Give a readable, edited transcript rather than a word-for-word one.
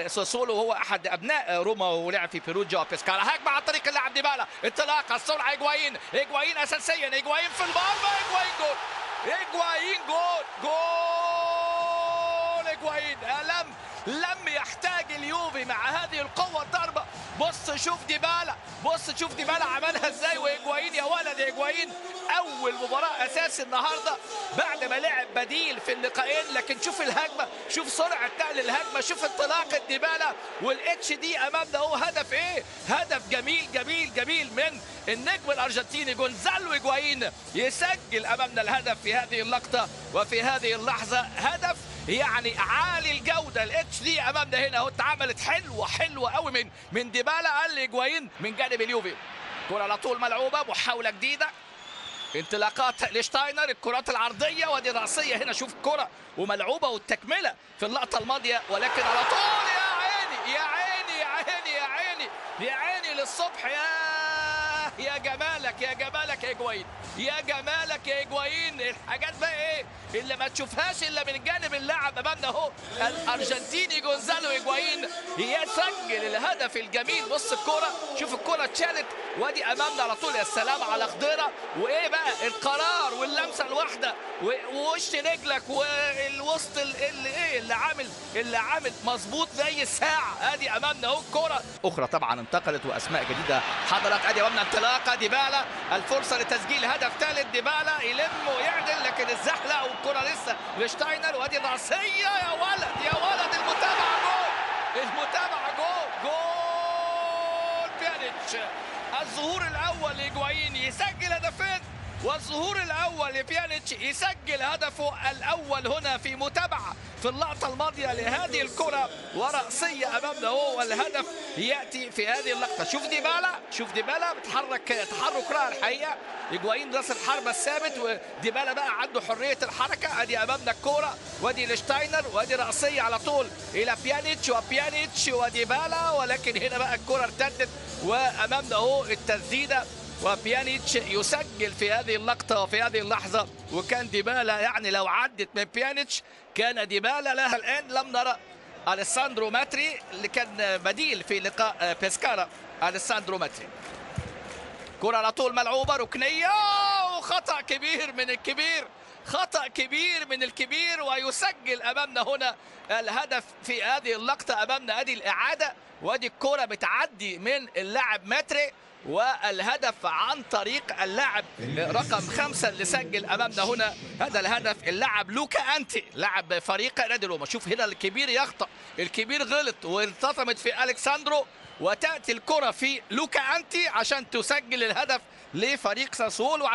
ساسولو وهو احد ابناء روما ولعب في بيروجيا وبيسكارا. هجمه عن طريق اللاعب ديبالا، انطلاقه السرعه، ايجوايين اساسيا، ايجوايين في المرمى، ايجوايين جول، ايجوايين جول ايجوايين. لم يحتاج اليوفي مع هذه القوه ضربه. بص شوف ديبالا عملها ازاي، وايجوايين يا ولد ايجوايين اول مباراه اساسي النهارده بعد ما لعب بديل في اللقاءين. لكن شوف الهجمه، شوف سرعه نقل الهجمه، شوف انطلاقه ديبالا والاتش دي امامنا. هو هدف ايه؟ هدف جميل من النجم الارجنتيني جونزالو ايجوايين، يسجل امامنا الهدف في هذه اللقطه وفي هذه اللحظه. هدف يعني عالي الجوده، الاتش دي امامنا هنا اهو اتعملت حلوه قوي من ديبالا. قال ايجوايين من جانب اليوفي. كره على طول ملعوبه، محاوله جديده، انطلاقات لشتاينر، الكرات العرضيه ودي راسيه هنا. شوف الكره وملعوبه والتكمله في اللقطه الماضيه، ولكن على طول يا عيني للصبح. يا جمالك ايجوايين، يا جمالك يا ايجوايين. الحاجات بقى ايه اللي ما تشوفهاش الا من جانب اللاعب امامنا اهو الارجنتيني جونزالو ايجوايين يسجل الهدف الجميل. بص الكرة، شوف الكرة اتشالت وادي امامنا على طول. يا سلام على خضيرة، وايه بقى القرار واللمسة الواحدة ووش رجلك والوسط اللي عامل مظبوط زي الساعة. ادي امامنا اهو الكرة اخرى طبعا انتقلت واسماء جديدة حضرت. ادي امامنا انطلاقة ديبالا، الفرصة لتسجيل هدف ثالث. ديبالا يلم ويعدل لكن الزحلقة والكرة لسه لشتاينر وادي الرأسية. يا ولد المتابعة جول بيانيتش. الظهور الاول لايجوايين يسجل هدفين، والظهور الاول لبيانيتش يسجل هدفه الاول هنا في متابعه في اللقطه الماضيه لهذه الكره ورأسيه امامنا هو، والهدف ياتي في هذه اللقطه. شوف ديبالا بتحرك تحرك رائع الحقيقه. ايجوايين راس الحربه الثابت، وديبالا بقى عنده حريه الحركه. ادي امامنا الكوره وادي لشتاينر وادي رأسيه على طول الى بيانيتش وديبالا، ولكن هنا بقى الكره ارتدت وامامنا اهو التسديده، وبيانيتش يسجل في هذه اللقطة وفي هذه اللحظة. وكان ديبالا يعني لو عدت من بيانيتش كان ديبالا لها. الآن لم نرى أليساندرو ماتري اللي كان بديل في لقاء بيسكارا. أليساندرو ماتري، كرة على طول ملعوبة ركنية، وخطأ كبير من الكبير ويسجل أمامنا هنا الهدف في هذه اللقطة. أمامنا أدي الإعادة وادي الكرة بتعدي من اللاعب ماتري، والهدف عن طريق اللاعب رقم 5 اللي سجل امامنا هنا هذا الهدف، اللاعب لوكا انتي لاعب فريق نادي روما. شوف هنا الكبير يخطأ، الكبير غلط والتطمت في الكساندرو، وتاتي الكره في لوكا انتي عشان تسجل الهدف لفريق ساسولو.